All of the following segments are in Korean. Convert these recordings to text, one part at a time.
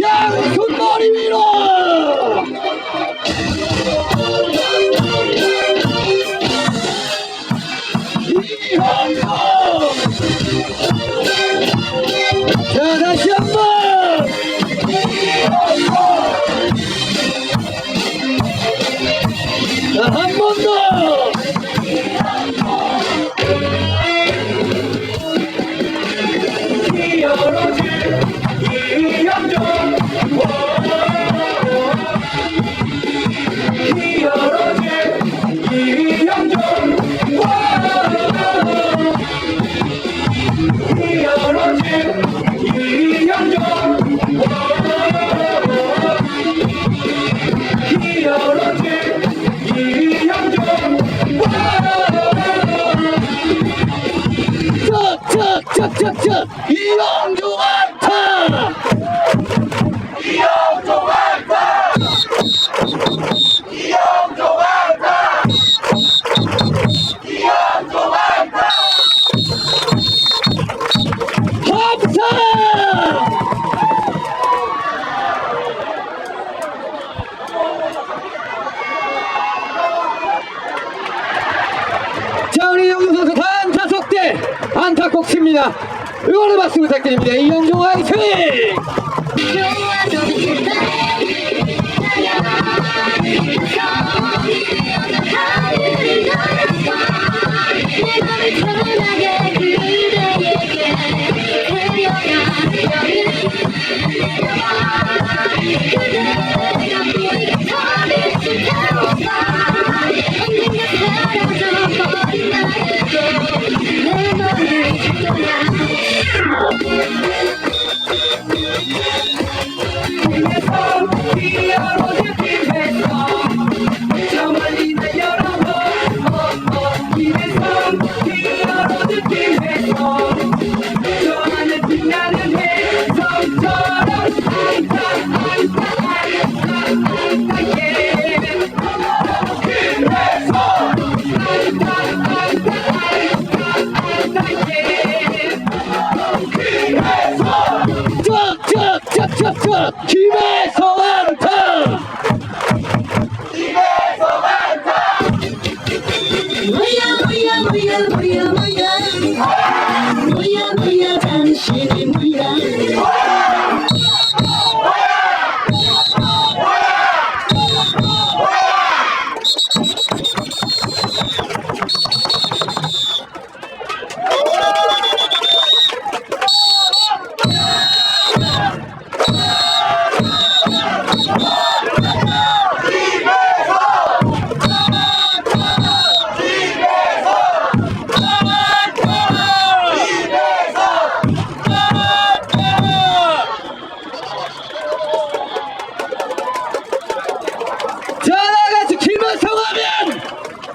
양손 머리 위로. 이형도. 자, 다시 한번. 자, 한 번 더. 히어로즈 이형도. 히어로즈 이형도. 히어로즈 이형도. 히어로즈 이형도. 짝짝짝짝짝 이형도 안타. 이형도 안타. 이형도 안타. 이형도 안타. 감사. 자, 우리 이영종 선수 단타 석대 안타 꼭 칩니다. 응원의 박수 부탁드립니다. 이영종 화이팅! 짝짝짝짝짝 김에서 안타. 김에서 안타. 뭐야 당신이 뭐야.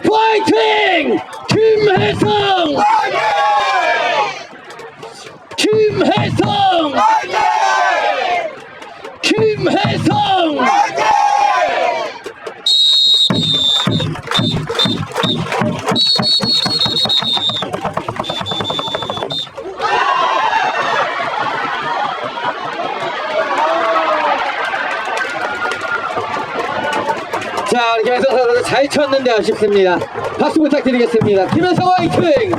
파이팅! 김혜성! 김혜성! 김혜성! 자, 우리 김혜성 선수 잘 쳤는데 아쉽습니다. 박수 부탁드리겠습니다. 김혜성 화이팅!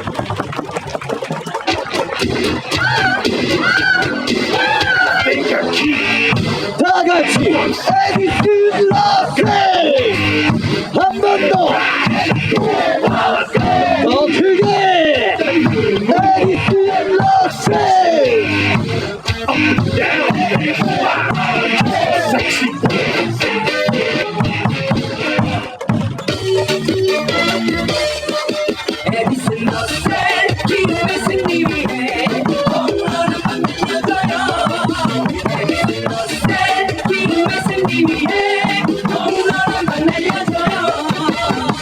다 같이 에디슨 러셀! 한 번 더! 더 크게! 에디슨 러셀! 에디슨 러셀 기쁨의 승리 위해 홈런을 만들어줘요. 에디슨 러셀 기쁨의 승리 위해 홈런을 날려줘요.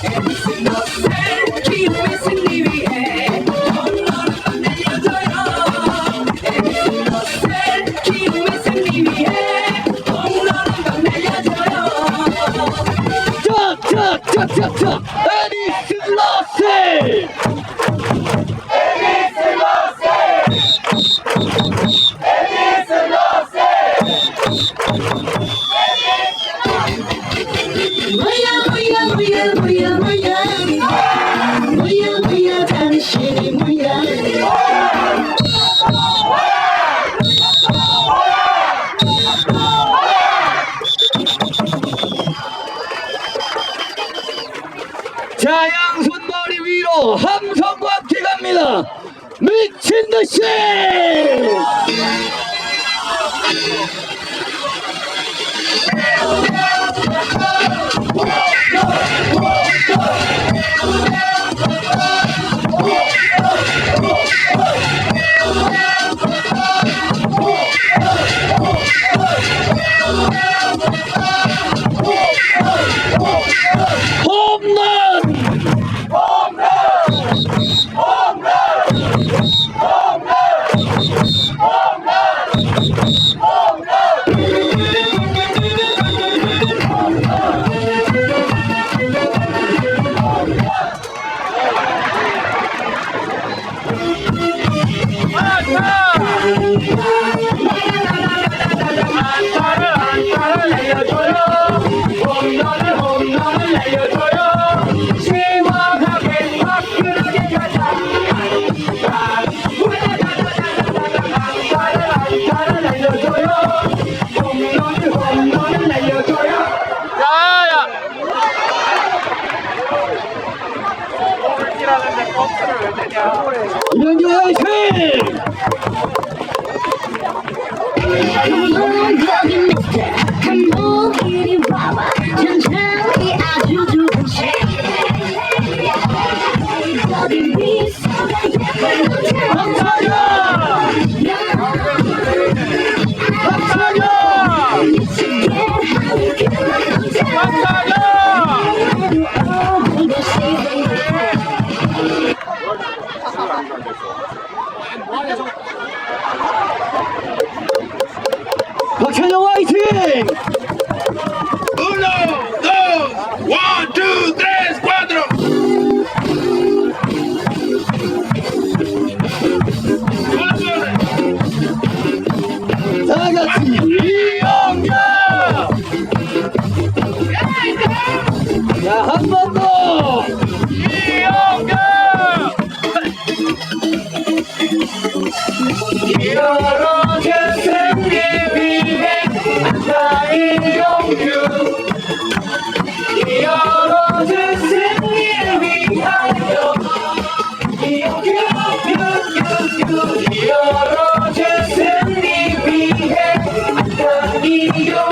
에디슨 러셀 기쁨의 승리 위해 홈런을 날려줘요. 에디슨 러셀 기쁨의 승리 위해 홈런을 날려줘요. 짝짝짝짝짝 에디슨 러셀! 에디슨 러셀! 에디슨 러셀! 뭐야 당신이 뭐야. 자, 양손머리 위로 함성과 함께 갑니다. 미친듯이! 안타를 내려줘요. 홈런을 내려줘요. 시원하게 화끈하게 가자. 안타를 내려줘요. 홈런을 내려줘요. 야야! 홈런이라는데 컴퓨터를 왜 되냐? 이런기 화이팅! 여기 밑에 한번 이리 와봐. 천천히 아주 조금씩. 여기 미소가 예쁜 박사야! 박사야! 미치게 하는 그런 남자. 박사야! 박찬영 화이팅! Uno, dos, one, two, tres, cuatro. 다 같이 이영경! 자, 한 번 더! 이영경! 여러 세상에 비해 안타의 용주. 여러 세상에 위하여 이용주 여러 세상에 비해 안타의 용주.